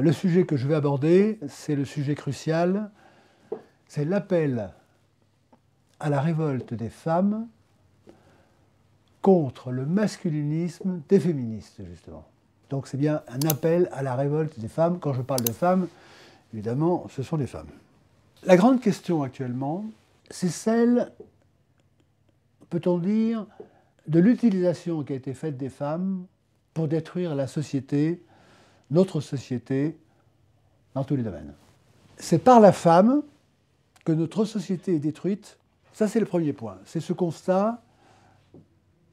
Le sujet que je vais aborder, c'est le sujet crucial, c'est l'appel à la révolte des femmes contre le masculinisme des féministes, justement. Donc c'est bien un appel à la révolte des femmes. Quand je parle de femmes, évidemment, ce sont des femmes. La grande question actuellement, c'est celle, peut-on dire, de l'utilisation qui a été faite des femmes pour détruire la société, notre société, dans tous les domaines. C'est par la femme que notre société est détruite. Ça, c'est le premier point. C'est ce constat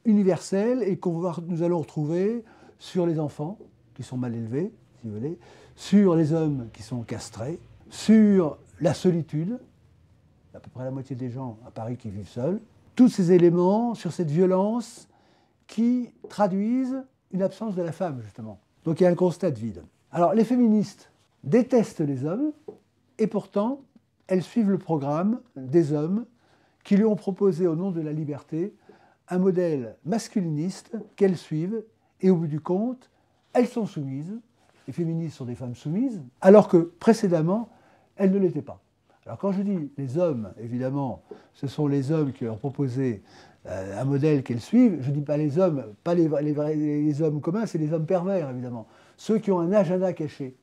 universel et nous allons retrouver sur les enfants qui sont mal élevés, si vous voulez, sur les hommes qui sont castrés, sur la solitude, à peu près la moitié des gens à Paris qui vivent seuls, tous ces éléments sur cette violence qui traduisent une absence de la femme, justement. Donc il y a un constat de vide. Alors les féministes détestent les hommes et pourtant elles suivent le programme des hommes qui lui ont proposé au nom de la liberté un modèle masculiniste qu'elles suivent et au bout du compte, elles sont soumises. Les féministes sont des femmes soumises alors que précédemment, elles ne l'étaient pas. Alors quand je dis les hommes, évidemment, ce sont les hommes qui leur ont proposé un modèle qu'elles suivent. Je ne dis pas les hommes, pas les hommes communs, c'est les hommes pervers, évidemment. Ceux qui ont un agenda caché.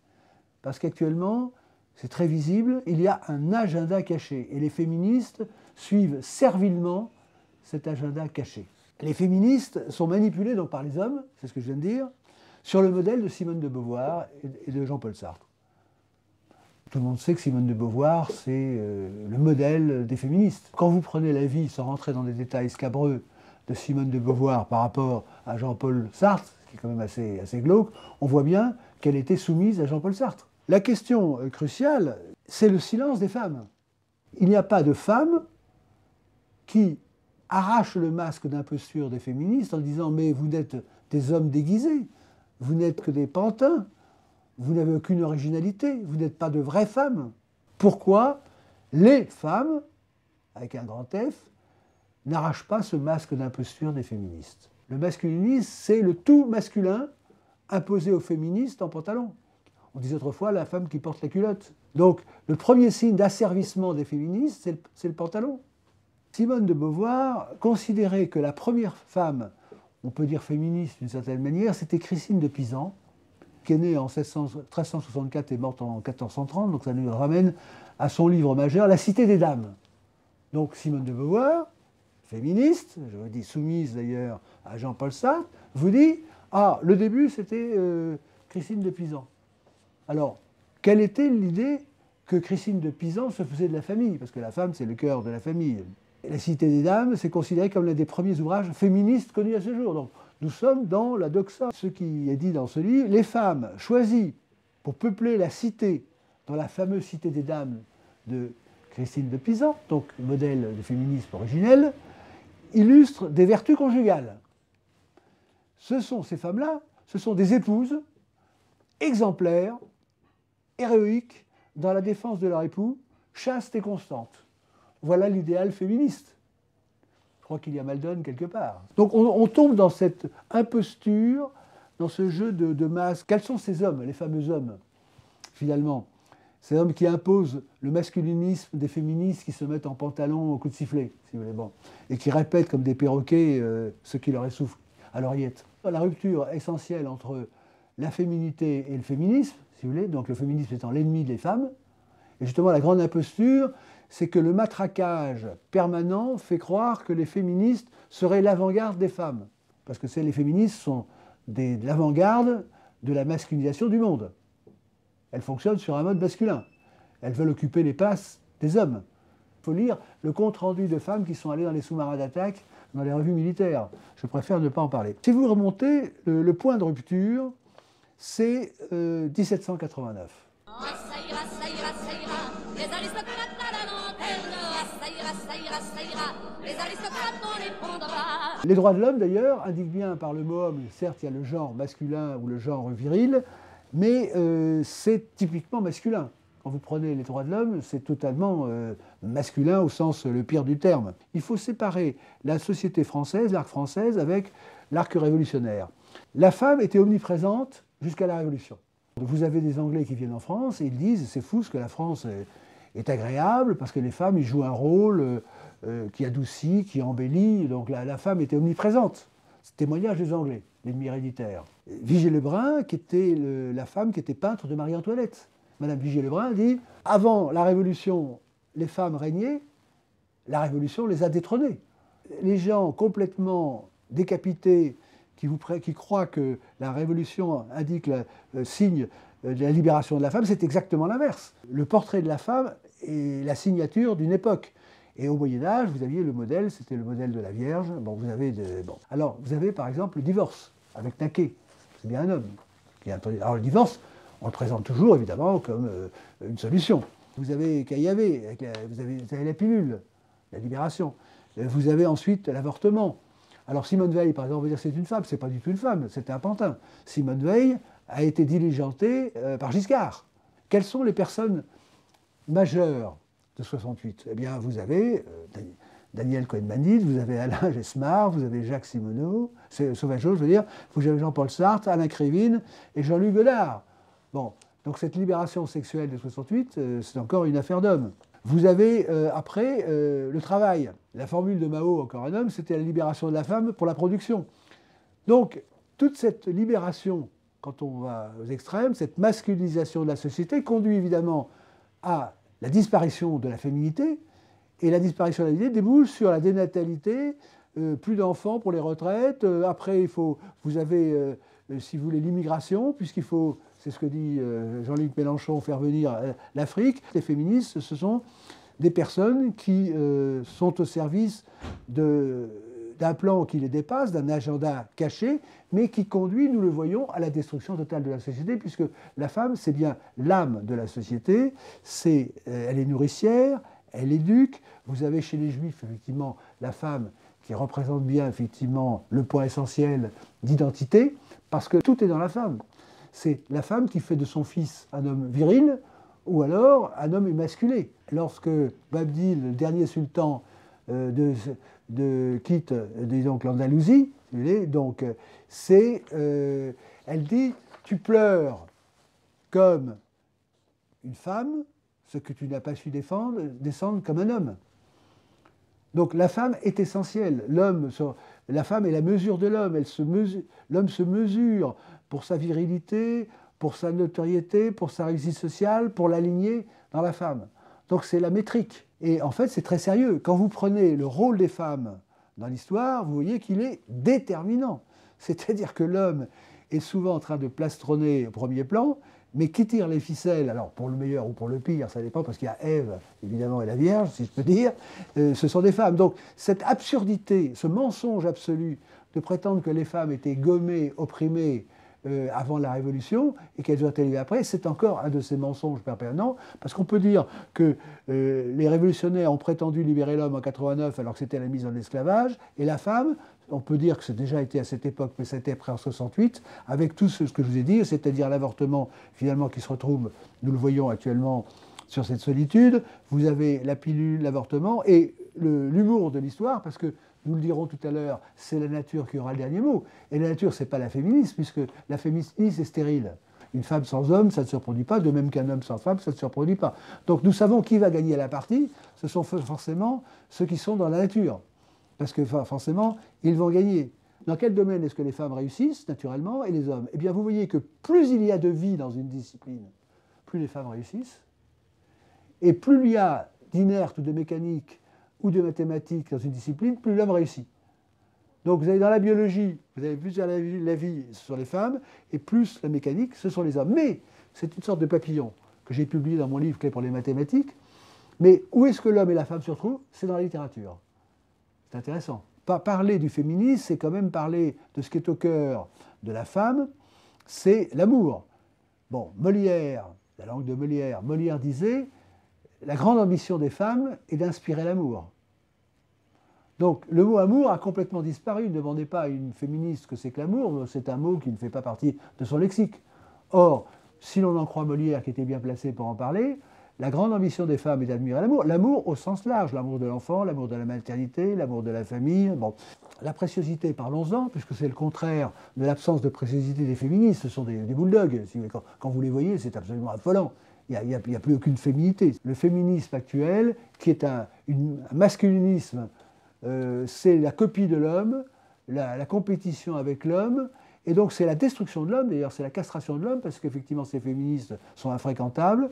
Parce qu'actuellement, c'est très visible, il y a un agenda caché. Et les féministes suivent servilement cet agenda caché. Les féministes sont manipulées donc par les hommes, c'est ce que je viens de dire, sur le modèle de Simone de Beauvoir et de Jean-Paul Sartre. Tout le monde sait que Simone de Beauvoir, c'est le modèle des féministes. Quand vous prenez la vie, sans rentrer dans des détails scabreux, de Simone de Beauvoir par rapport à Jean-Paul Sartre, ce qui est quand même assez glauque, on voit bien qu'elle était soumise à Jean-Paul Sartre. La question cruciale, c'est le silence des femmes. Il n'y a pas de femmes qui arrachent le masque d'imposture des féministes en disant « mais vous n'êtes des hommes déguisés, vous n'êtes que des pantins ». Vous n'avez aucune originalité, vous n'êtes pas de vraies femmes. Pourquoi les femmes, avec un grand F, n'arrachent pas ce masque d'imposture des féministes? Le masculinisme, c'est le tout masculin imposé aux féministes en pantalon. On disait autrefois la femme qui porte la culotte. Donc le premier signe d'asservissement des féministes, c'est le pantalon. Simone de Beauvoir considérait que la première femme, on peut dire féministe d'une certaine manière, c'était Christine de Pisan, qui est née en 1364 et morte en 1430, donc ça nous ramène à son livre majeur, La Cité des Dames. Donc Simone de Beauvoir, féministe, je vous dis soumise d'ailleurs à Jean-Paul Sartre, vous dit « Ah, le début c'était Christine de Pisan ». Alors, quelle était l'idée que Christine de Pisan se faisait de la famille? Parce que la femme, c'est le cœur de la famille. Et La Cité des Dames, c'est considéré comme l'un des premiers ouvrages féministes connus à ce jour. Donc, nous sommes dans la doxa. Ce qui est dit dans ce livre, les femmes choisies pour peupler la cité, dans la fameuse Cité des Dames de Christine de Pisan, donc modèle de féminisme originel, illustrent des vertus conjugales. Ces femmes-là, ce sont des épouses exemplaires, héroïques, dans la défense de leur époux, chastes et constantes. Voilà l'idéal féministe. Je crois qu'il y a Maldon quelque part. Donc on tombe dans cette imposture, dans ce jeu de masques. Quels sont ces hommes, les fameux hommes, finalement? Ces hommes qui imposent le masculinisme des féministes qui se mettent en pantalon au coup de sifflet, si vous voulez, bon, et qui répètent comme des perroquets ce qui leur essouffle à l'oreillette. La rupture essentielle entre la féminité et le féminisme, si vous voulez, donc le féminisme étant l'ennemi des femmes, et justement la grande imposture, c'est que le matraquage permanent fait croire que les féministes seraient l'avant-garde des femmes. Parce que les féministes sont l'avant-garde de la masculinisation du monde. Elles fonctionnent sur un mode masculin. Elles veulent occuper les places des hommes. Il faut lire le compte-rendu de femmes qui sont allées dans les sous-marins d'attaque, dans les revues militaires. Je préfère ne pas en parler. Si vous remontez, le point de rupture, c'est 1789. Les droits de l'homme, d'ailleurs, indiquent bien par le mot homme, certes, il y a le genre masculin ou le genre viril, mais c'est typiquement masculin. Quand vous prenez les droits de l'homme, c'est totalement masculin au sens le pire du terme. Il faut séparer la société française, l'arc française, avec l'arc révolutionnaire. La femme était omniprésente jusqu'à la Révolution. Vous avez des Anglais qui viennent en France et ils disent c'est fou ce que la France est agréable parce que les femmes ils jouent un rôle qui adoucit, qui embellit. Donc la femme était omniprésente. C'est le témoignage des Anglais, l'ennemi héréditaire. Vigée-Lebrun, qui était la femme qui était peintre de Marie-Antoinette. Madame Vigée-Lebrun dit avant la Révolution, les femmes régnaient, la Révolution les a détrônées. Les gens complètement décapités qui croient que la Révolution indique le signe de la libération de la femme, c'est exactement l'inverse. Le portrait de la femme est la signature d'une époque. Et au Moyen-Âge, vous aviez le modèle, c'était le modèle de la Vierge. Bon, vous avez Alors, vous avez par exemple le divorce avec Naquet. C'est bien un homme. Alors, le divorce, on le présente toujours évidemment comme une solution. Vous avez Caillavet, vous avez la pilule, la libération. Vous avez ensuite l'avortement. Alors Simone Veil, par exemple, on va dire c'est une femme, c'est pas du tout une femme, c'était un pantin. Simone Veil a été diligentée par Giscard. Quelles sont les personnes majeures de 68 ? Eh bien, vous avez Daniel Cohen-Bendit, vous avez Alain Gesmar, vous avez Jacques Sauvageot, je veux dire, vous avez Jean-Paul Sartre, Alain Krivine et Jean-Luc Godard. Bon, donc cette libération sexuelle de 68, c'est encore une affaire d'homme. Vous avez après le travail. La formule de Mao, encore un homme, c'était la libération de la femme pour la production. Donc, toute cette libération, quand on va aux extrêmes, cette masculinisation de la société conduit évidemment à la disparition de la féminité, et la disparition de la féminité débouche sur la dénatalité, plus d'enfants pour les retraites. Après, vous avez, si vous voulez, l'immigration, puisqu'il faut, c'est ce que dit Jean-Luc Mélenchon, faire venir l'Afrique. Les féministes, ce sont des personnes qui sont au service d'un plan qui les dépasse, d'un agenda caché, mais qui conduit, nous le voyons, à la destruction totale de la société, puisque la femme, c'est bien l'âme de la société, elle est nourricière, elle éduque. Vous avez chez les Juifs, effectivement, la femme qui représente bien, effectivement, le point essentiel d'identité, parce que tout est dans la femme. C'est la femme qui fait de son fils un homme viril, ou alors un homme émasculé. Lorsque Boabdil, le dernier sultan quitte donc l'Andalousie, donc elle dit « tu pleures comme une femme, ce que tu n'as pas su descendre comme un homme ». Donc la femme est essentielle. La femme est la mesure de l'homme. L'homme se mesure pour sa virilité, pour sa notoriété, pour sa réussite sociale, pour l'aligner dans la femme. Donc c'est la métrique. Et en fait, c'est très sérieux. Quand vous prenez le rôle des femmes dans l'histoire, vous voyez qu'il est déterminant. C'est-à-dire que l'homme est souvent en train de plastronner au premier plan, mais qui tire les ficelles, alors pour le meilleur ou pour le pire, ça dépend, parce qu'il y a Ève, évidemment, et la Vierge, si je peux dire, ce sont des femmes. Donc cette absurdité, ce mensonge absolu de prétendre que les femmes étaient gommées, opprimées, avant la Révolution et qu'elles ont été élevées après, c'est encore un de ces mensonges permanents, parce qu'on peut dire que les révolutionnaires ont prétendu libérer l'homme en 89 alors que c'était la mise en esclavage, et la femme, on peut dire que c'est déjà été à cette époque, mais c'était après en 68, avec tout ce que je vous ai dit, c'est-à-dire l'avortement finalement qui se retrouve, nous le voyons actuellement sur cette solitude, vous avez la pilule, l'avortement, et l'humour de l'histoire, parce que nous le dirons tout à l'heure, c'est la nature qui aura le dernier mot. Et la nature, ce n'est pas la féministe, puisque la féminisme est stérile. Une femme sans homme, ça ne se reproduit pas, de même qu'un homme sans femme, ça ne se reproduit pas. Donc nous savons qui va gagner la partie, ce sont forcément ceux qui sont dans la nature. Parce que forcément, ils vont gagner. Dans quel domaine est-ce que les femmes réussissent, naturellement, et les hommes ? Eh bien, vous voyez que plus il y a de vie dans une discipline, plus les femmes réussissent, et plus il y a d'inerte ou de mécanique ou de mathématiques dans une discipline, plus l'homme réussit. Donc vous avez dans la biologie, vous avez plus la vie, ce sont les femmes, et plus la mécanique, ce sont les hommes. Mais c'est une sorte de papillon que j'ai publié dans mon livre Clé pour les mathématiques. Mais où est-ce que l'homme et la femme se retrouvent ? C'est dans la littérature. C'est intéressant. Parler du féminisme, c'est quand même parler de ce qui est au cœur de la femme, c'est l'amour. Bon, Molière, la langue de Molière, Molière disait la grande ambition des femmes est d'inspirer l'amour. Donc le mot amour a complètement disparu. Ne demandez pas à une féministe que c'est que l'amour, c'est un mot qui ne fait pas partie de son lexique. Or, si l'on en croit Molière, qui était bien placé pour en parler, la grande ambition des femmes est d'admirer l'amour, l'amour au sens large, l'amour de l'enfant, l'amour de la maternité, l'amour de la famille. Bon. La préciosité, parlons-en, puisque c'est le contraire de l'absence de préciosité des féministes, ce sont des bulldogs. Quand vous les voyez, c'est absolument affolant. Il n'y a plus aucune féminité. Le féminisme actuel, qui est un masculinisme, c'est la copie de l'homme, la compétition avec l'homme, et donc c'est la destruction de l'homme, d'ailleurs c'est la castration de l'homme, parce qu'effectivement ces féministes sont infréquentables,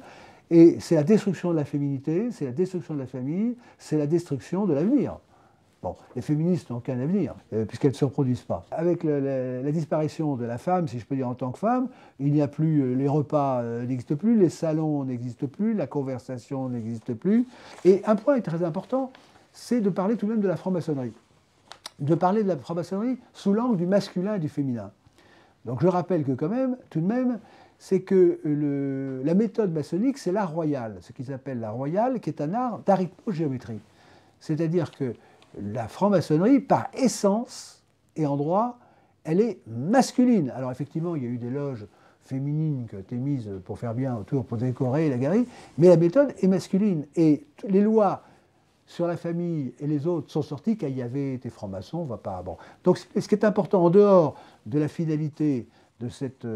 et c'est la destruction de la féminité, c'est la destruction de la famille, c'est la destruction de l'avenir. Bon, les féministes n'ont aucun avenir, puisqu'elles ne se reproduisent pas. Avec la disparition de la femme, si je peux dire en tant que femme, il n'y a plus, les repas n'existent plus, les salons n'existent plus, la conversation n'existe plus. Et un point très important, c'est de parler tout de même de la franc-maçonnerie. De parler de la franc-maçonnerie sous l'angle du masculin et du féminin. Donc je rappelle que quand même, tout de même, c'est que la méthode maçonnique, c'est l'art royal, ce qu'ils appellent l'art royal, qui est un art d'arithmogéométrie. C'est-à-dire que la franc-maçonnerie, par essence et en droit, elle est masculine. Alors effectivement, il y a eu des loges féminines qui ont été mises pour faire bien autour, pour décorer la galerie, mais la méthode est masculine. Et les lois sur la famille et les autres sont sorties quand il y avait été franc-maçon, on va pas... Bon. Donc ce qui est important, en dehors de la finalité de cette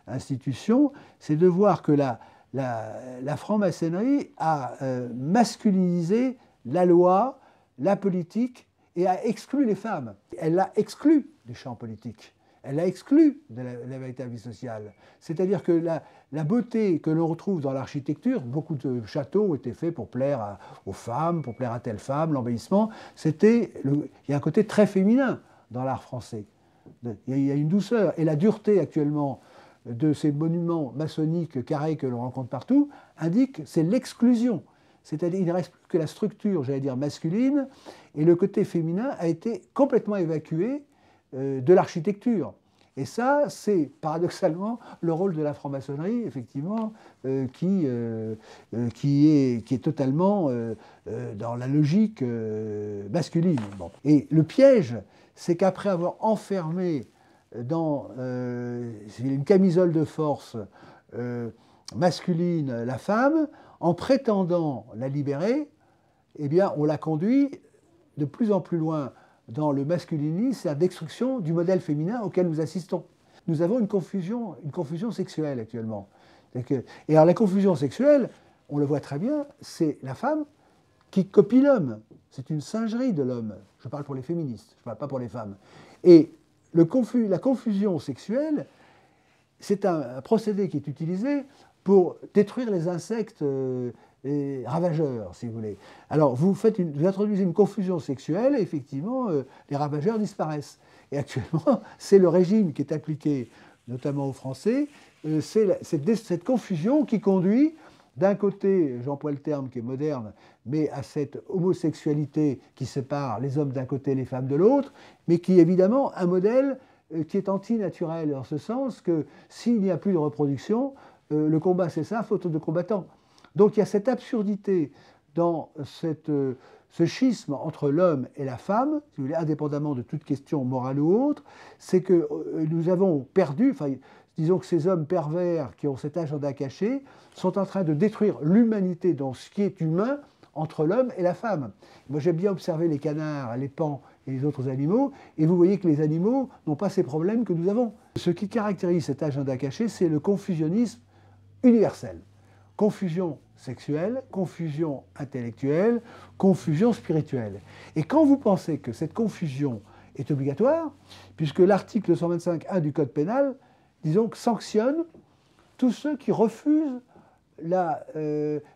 institution, c'est de voir que la franc-maçonnerie a masculinisé la loi, la politique, et a exclu les femmes. Elle l'a exclu du champ politique. Elle l'a exclu de la véritable vie sociale. C'est-à-dire que la beauté que l'on retrouve dans l'architecture, beaucoup de châteaux ont été faits pour plaire aux femmes, pour plaire à telle femme, l'embellissement, il y a un côté très féminin dans l'art français. Il y a une douceur. Et la dureté actuellement de ces monuments maçonniques carrés que l'on rencontre partout indique c'est l'exclusion. C'est-à-dire qu'il ne reste plus que la structure, j'allais dire, masculine, et le côté féminin a été complètement évacué de l'architecture. Et ça, c'est paradoxalement le rôle de la franc-maçonnerie, effectivement, qui est totalement dans la logique masculine. Bon. Et le piège, c'est qu'après avoir enfermé dans une camisole de force masculine la femme, en prétendant la libérer, eh bien, on la conduit de plus en plus loin dans le masculinisme, c'est la destruction du modèle féminin auquel nous assistons. Nous avons une confusion sexuelle actuellement. Et alors la confusion sexuelle, on le voit très bien, c'est la femme qui copie l'homme. C'est une singerie de l'homme. Je parle pour les féministes, je ne parle pas pour les femmes. Et la confusion sexuelle, c'est un procédé qui est utilisé pour détruire les insectes ravageurs, si vous voulez. Alors, vous introduisez une confusion sexuelle et effectivement, les ravageurs disparaissent. Et actuellement, c'est le régime qui est appliqué, notamment aux Français, c'est cette confusion qui conduit, d'un côté, j'emploie le terme qui est moderne, mais à cette homosexualité qui sépare les hommes d'un côté et les femmes de l'autre, mais qui est évidemment un modèle qui est antinaturel, en ce sens que s'il n'y a plus de reproduction, le combat c'est ça, faute de combattants. Donc il y a cette absurdité dans ce schisme entre l'homme et la femme, si vous voulez, indépendamment de toute question morale ou autre, c'est que nous avons perdu, enfin, disons que ces hommes pervers qui ont cet agenda caché sont en train de détruire l'humanité dans ce qui est humain entre l'homme et la femme. Moi j'ai bien observé les canards, les paons et les autres animaux, et vous voyez que les animaux n'ont pas ces problèmes que nous avons. Ce qui caractérise cet agenda caché, c'est le confusionnisme universel. Confusion sexuelle, confusion intellectuelle, confusion spirituelle. Et quand vous pensez que cette confusion est obligatoire, puisque l'article 125.1 du Code pénal, disons, sanctionne tous ceux qui refusent,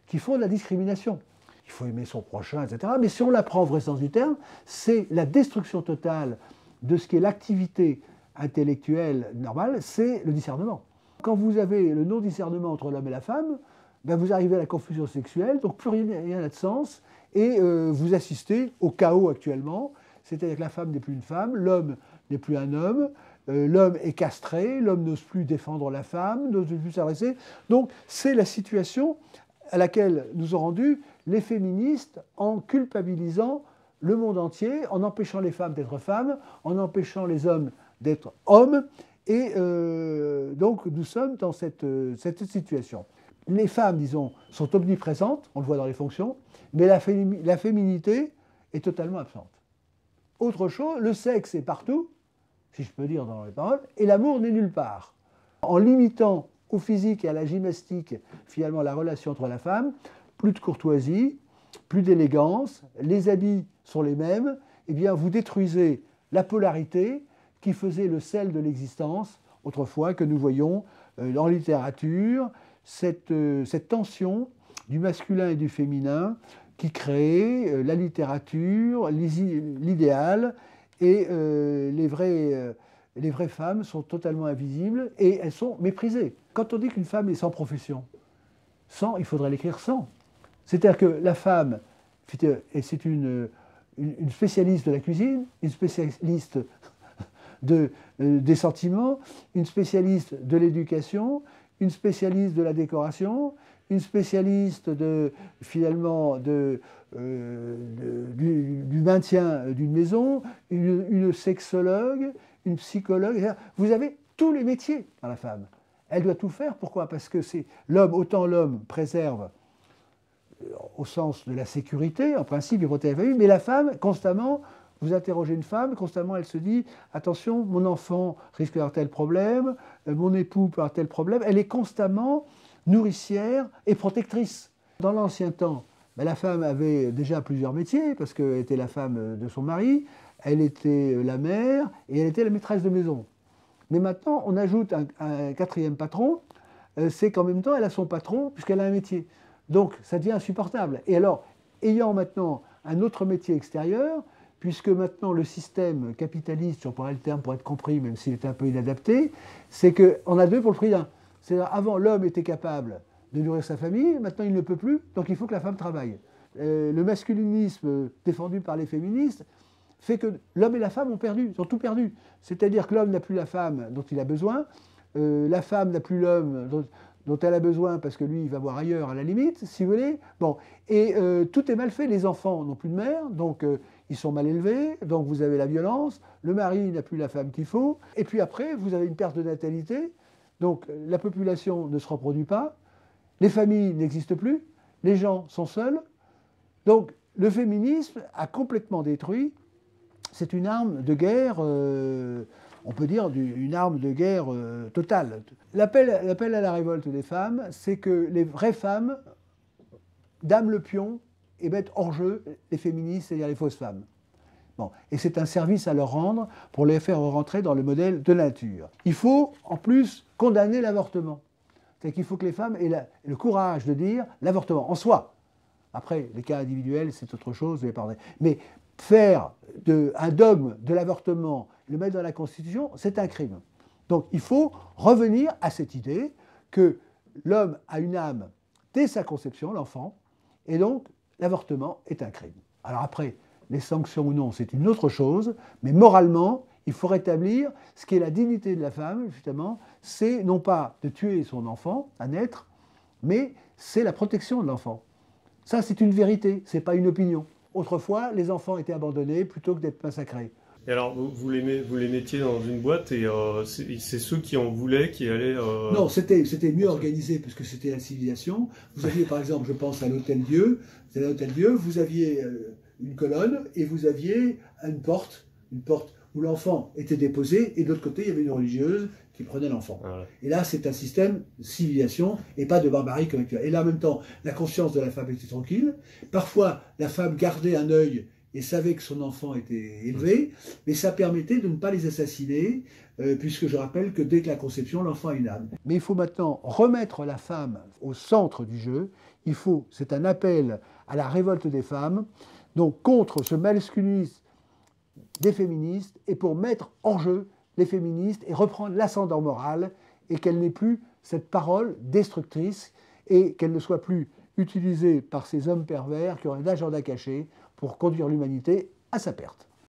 qui font de la discrimination. Il faut aimer son prochain, etc. Mais si on la prend au vrai sens du terme, c'est la destruction totale de ce qui est l'activité intellectuelle normale, c'est le discernement. Quand vous avez le non-discernement entre l'homme et la femme, ben vous arrivez à la confusion sexuelle, donc plus rien n'a de sens, et vous assistez au chaos actuellement, c'est-à-dire que la femme n'est plus une femme, l'homme n'est plus un homme, l'homme est castré, l'homme n'ose plus défendre la femme, n'ose plus s'adresser. Donc c'est la situation à laquelle nous ont rendu les féministes en culpabilisant le monde entier, en empêchant les femmes d'être femmes, en empêchant les hommes d'être hommes, et donc nous sommes dans cette situation. les femmes, disons, sont omniprésentes, on le voit dans les fonctions, mais la féminité est totalement absente. Autre chose, le sexe est partout, si je peux dire dans les paroles, et l'amour n'est nulle part. En limitant au physique et à la gymnastique, finalement, la relation entre la femme, plus de courtoisie, plus d'élégance, les habits sont les mêmes, eh bien, vous détruisez la polarité qui faisait le sel de l'existence autrefois, que nous voyons en littérature, cette tension du masculin et du féminin qui crée la littérature, l'idéal, et les vraies femmes sont totalement invisibles et elles sont méprisées. Quand on dit qu'une femme est sans profession, sans, il faudrait l'écrire sans. C'est-à-dire que la femme, c'est une spécialiste de la cuisine, une spécialiste des sentiments, une spécialiste de l'éducation, une spécialiste de la décoration, une spécialiste finalement du maintien d'une maison, une sexologue, une psychologue. Vous avez tous les métiers dans la femme. Elle doit tout faire. Pourquoi? Parce que c'est l'homme, autant l'homme préserve au sens de la sécurité, en principe, il protège la famille, mais la femme, constamment, vous interrogez une femme, constamment elle se dit « Attention, mon enfant risque d'avoir tel problème, mon époux peut avoir tel problème ». Elle est constamment nourricière et protectrice. Dans l'ancien temps, la femme avait déjà plusieurs métiers, parce qu'elle était la femme de son mari, elle était la mère et elle était la maîtresse de maison. Mais maintenant, on ajoute un quatrième patron, c'est qu'en même temps, elle a son patron, puisqu'elle a un métier. Donc, ça devient insupportable. Et alors, ayant maintenant un autre métier extérieur, puisque maintenant le système capitaliste, si on prend le terme pour être compris, même s'il est un peu inadapté, c'est qu'on a deux pour le prix d'un. C'est-à-dire, avant, l'homme était capable de nourrir sa famille, maintenant il ne peut plus, donc il faut que la femme travaille. Le masculinisme défendu par les féministes fait que l'homme et la femme ils ont tout perdu. C'est-à-dire que l'homme n'a plus la femme dont il a besoin, la femme n'a plus l'homme dont elle a besoin parce que lui, il va voir ailleurs à la limite, si vous voulez. Bon. Et tout est mal fait. Les enfants n'ont plus de mère, donc ils sont mal élevés, donc vous avez la violence. Le mari n'a plus la femme qu'il faut. Et puis après, vous avez une perte de natalité, donc la population ne se reproduit pas, les familles n'existent plus, les gens sont seuls. Donc le féminisme a complètement détruit. C'est une arme de guerre, on peut dire une arme de guerre totale. L'appel à la révolte des femmes, c'est que les vraies femmes dament le pion et mettent hors jeu les féministes, c'est-à-dire les fausses femmes. Bon. Et c'est un service à leur rendre pour les faire rentrer dans le modèle de nature. Il faut en plus condamner l'avortement. C'est-à-dire qu'il faut que les femmes aient le courage de dire l'avortement en soi. Après, les cas individuels, c'est autre chose, mais faire un dogme de l'avortement, le mettre dans la Constitution, c'est un crime. Donc il faut revenir à cette idée que l'homme a une âme dès sa conception, l'enfant, et donc l'avortement est un crime. Alors après, les sanctions ou non, c'est une autre chose, mais moralement, il faut rétablir ce qui est la dignité de la femme, justement, c'est non pas de tuer son enfant à naître, mais c'est la protection de l'enfant. Ça, c'est une vérité, ce n'est pas une opinion. Autrefois, les enfants étaient abandonnés plutôt que d'être massacrés. Et alors, vous les mettiez dans une boîte et c'est ceux qui en voulaient qui allaient... Non, c'était mieux organisé puisque c'était la civilisation. Vous aviez par exemple, je pense à l'Hôtel-Dieu, vous aviez une colonne et vous aviez une porte où l'enfant était déposé et de l'autre côté, il y avait une religieuse qui prenait l'enfant. Voilà. Et là, c'est un système de civilisation et pas de barbarie comme actuel. Et là, en même temps, la conscience de la femme était tranquille. Parfois, la femme gardait un œil et savait que son enfant était élevé, mais ça permettait de ne pas les assassiner, puisque je rappelle que dès que la conception, l'enfant a une âme. Mais il faut maintenant remettre la femme au centre du jeu. C'est un appel à la révolte des femmes, donc contre ce masculinisme des féministes, et pour mettre en jeu les féministes et reprendre l'ascendant moral, et qu'elle n'ait plus cette parole destructrice, et qu'elle ne soit plus utilisée par ces hommes pervers qui ont un agenda caché pour conduire l'humanité à sa perte.